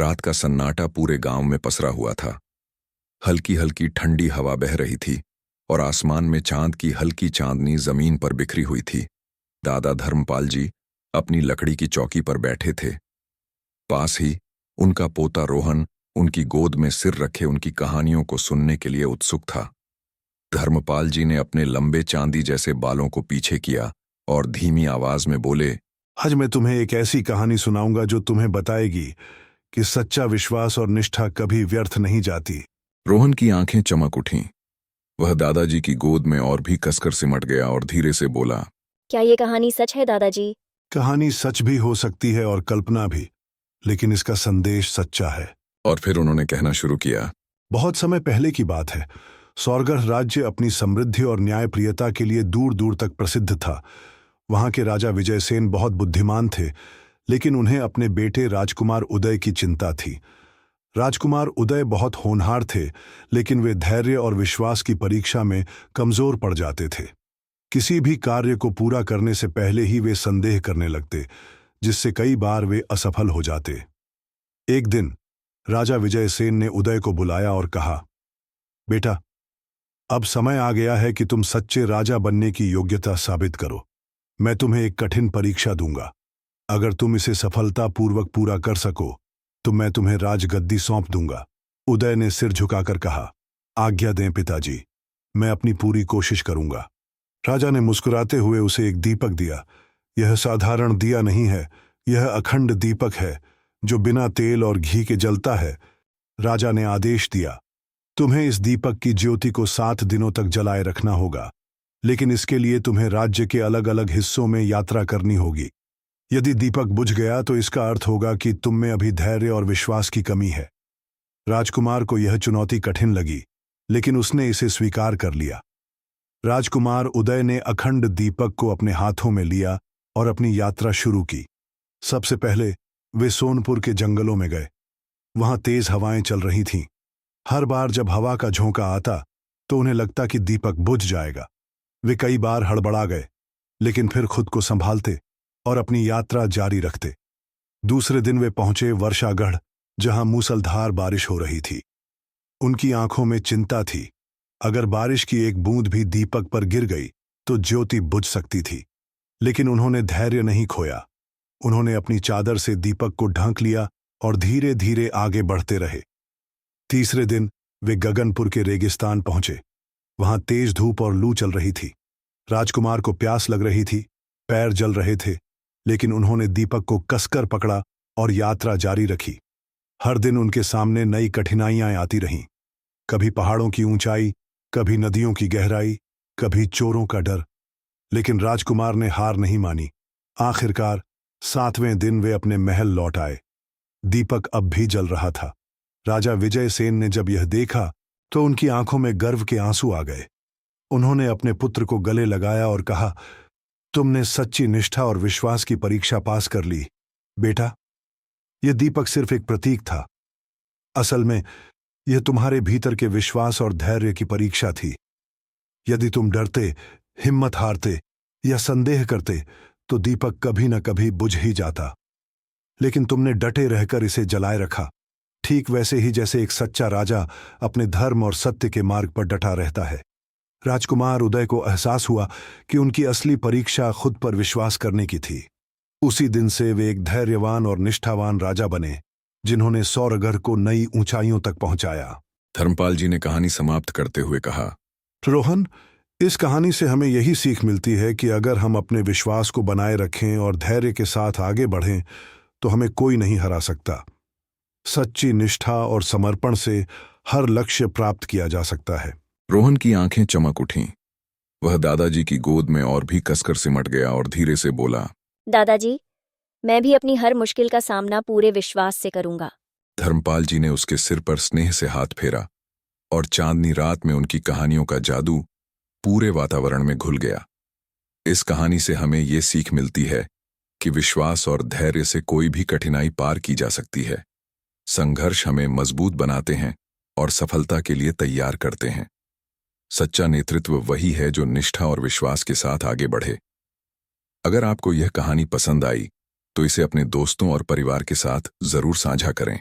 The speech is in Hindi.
रात का सन्नाटा पूरे गांव में पसरा हुआ था। हल्की हल्की ठंडी हवा बह रही थी और आसमान में चांद की हल्की चांदनी जमीन पर बिखरी हुई थी। दादा धर्मपाल जी अपनी लकड़ी की चौकी पर बैठे थे। पास ही उनका पोता रोहन उनकी गोद में सिर रखे उनकी कहानियों को सुनने के लिए उत्सुक था। धर्मपाल जी ने अपने लंबे चांदी जैसे बालों को पीछे किया और धीमी आवाज में बोले, आज मैं तुम्हें एक ऐसी कहानी सुनाऊंगा जो तुम्हें बताएगी कि सच्चा विश्वास और निष्ठा कभी व्यर्थ नहीं जाती। रोहन की आंखें चमक उठीं। वह दादाजी की गोद में और भी कसकर सिमट गया और धीरे से बोला, क्या ये कहानी सच है दादाजी? कहानी सच भी हो सकती है और कल्पना भी, लेकिन इसका संदेश सच्चा है। और फिर उन्होंने कहना शुरू किया। बहुत समय पहले की बात है। सौरगढ़ राज्य अपनी समृद्धि और न्यायप्रियता के लिए दूर दूर तक प्रसिद्ध था। वहां के राजा विजयसेन बहुत बुद्धिमान थे, लेकिन उन्हें अपने बेटे राजकुमार उदय की चिंता थी। राजकुमार उदय बहुत होनहार थे, लेकिन वे धैर्य और विश्वास की परीक्षा में कमजोर पड़ जाते थे। किसी भी कार्य को पूरा करने से पहले ही वे संदेह करने लगते, जिससे कई बार वे असफल हो जाते। एक दिन राजा विजयसेन ने उदय को बुलाया और कहा, बेटा, अब समय आ गया है कि तुम सच्चे राजा बनने की योग्यता साबित करो। मैं तुम्हें एक कठिन परीक्षा दूंगा। अगर तुम इसे सफलतापूर्वक पूरा कर सको तो मैं तुम्हें राजगद्दी सौंप दूंगा। उदय ने सिर झुकाकर कहा, आज्ञा दें पिताजी, मैं अपनी पूरी कोशिश करूंगा। राजा ने मुस्कुराते हुए उसे एक दीपक दिया। यह साधारण दिया नहीं है, यह अखंड दीपक है जो बिना तेल और घी के जलता है। राजा ने आदेश दिया, तुम्हें इस दीपक की ज्योति को 7 दिनों तक जलाए रखना होगा, लेकिन इसके लिए तुम्हें राज्य के अलग अलग हिस्सों में यात्रा करनी होगी। यदि दीपक बुझ गया तो इसका अर्थ होगा कि तुम में अभी धैर्य और विश्वास की कमी है। राजकुमार को यह चुनौती कठिन लगी, लेकिन उसने इसे स्वीकार कर लिया। राजकुमार उदय ने अखंड दीपक को अपने हाथों में लिया और अपनी यात्रा शुरू की। सबसे पहले वे सोनपुर के जंगलों में गए। वहां तेज हवाएं चल रही थीं। हर बार जब हवा का झोंका आता तो उन्हें लगता कि दीपक बुझ जाएगा। वे कई बार हड़बड़ा गए, लेकिन फिर खुद को संभालते और अपनी यात्रा जारी रखते। दूसरे दिन वे पहुंचे वर्षागढ़, जहां मूसलधार बारिश हो रही थी। उनकी आंखों में चिंता थी। अगर बारिश की एक बूंद भी दीपक पर गिर गई तो ज्योति बुझ सकती थी, लेकिन उन्होंने धैर्य नहीं खोया। उन्होंने अपनी चादर से दीपक को ढक लिया और धीरे धीरे आगे बढ़ते रहे। तीसरे दिन वे गगनपुर के रेगिस्तान पहुंचे। वहां तेज धूप और लू चल रही थी। राजकुमार को प्यास लग रही थी, पैर जल रहे थे, लेकिन उन्होंने दीपक को कसकर पकड़ा और यात्रा जारी रखी। हर दिन उनके सामने नई कठिनाइयां आती रहीं। कभी पहाड़ों की ऊंचाई, कभी नदियों की गहराई, कभी चोरों का डर, लेकिन राजकुमार ने हार नहीं मानी। आखिरकार 7वें दिन वे अपने महल लौट आए। दीपक अब भी जल रहा था। राजा विजयसेन ने जब यह देखा तो उनकी आंखों में गर्व के आंसू आ गए। उन्होंने अपने पुत्र को गले लगाया और कहा, तुमने सच्ची निष्ठा और विश्वास की परीक्षा पास कर ली। बेटा, यह दीपक सिर्फ एक प्रतीक था। असल में यह तुम्हारे भीतर के विश्वास और धैर्य की परीक्षा थी। यदि तुम डरते, हिम्मत हारते या संदेह करते तो दीपक कभी न कभी बुझ ही जाता, लेकिन तुमने डटे रहकर इसे जलाए रखा, ठीक वैसे ही जैसे एक सच्चा राजा अपने धर्म और सत्य के मार्ग पर डटा रहता है। राजकुमार उदय को एहसास हुआ कि उनकी असली परीक्षा खुद पर विश्वास करने की थी। उसी दिन से वे एक धैर्यवान और निष्ठावान राजा बने, जिन्होंने सौरगढ़ को नई ऊंचाइयों तक पहुंचाया। धर्मपाल जी ने कहानी समाप्त करते हुए कहा, रोहन, इस कहानी से हमें यही सीख मिलती है कि अगर हम अपने विश्वास को बनाए रखें और धैर्य के साथ आगे बढ़ें तो हमें कोई नहीं हरा सकता। सच्ची निष्ठा और समर्पण से हर लक्ष्य प्राप्त किया जा सकता है। रोहन की आंखें चमक उठीं। वह दादाजी की गोद में और भी कसकर सिमट गया और धीरे से बोला, दादाजी, मैं भी अपनी हर मुश्किल का सामना पूरे विश्वास से करूंगा। धर्मपाल जी ने उसके सिर पर स्नेह से हाथ फेरा और चांदनी रात में उनकी कहानियों का जादू पूरे वातावरण में घुल गया। इस कहानी से हमें ये सीख मिलती है कि विश्वास और धैर्य से कोई भी कठिनाई पार की जा सकती है। संघर्ष हमें मजबूत बनाते हैं और सफलता के लिए तैयार करते हैं। सच्चा नेतृत्व वही है जो निष्ठा और विश्वास के साथ आगे बढ़े। अगर आपको यह कहानी पसंद आई तो इसे अपने दोस्तों और परिवार के साथ जरूर साझा करें।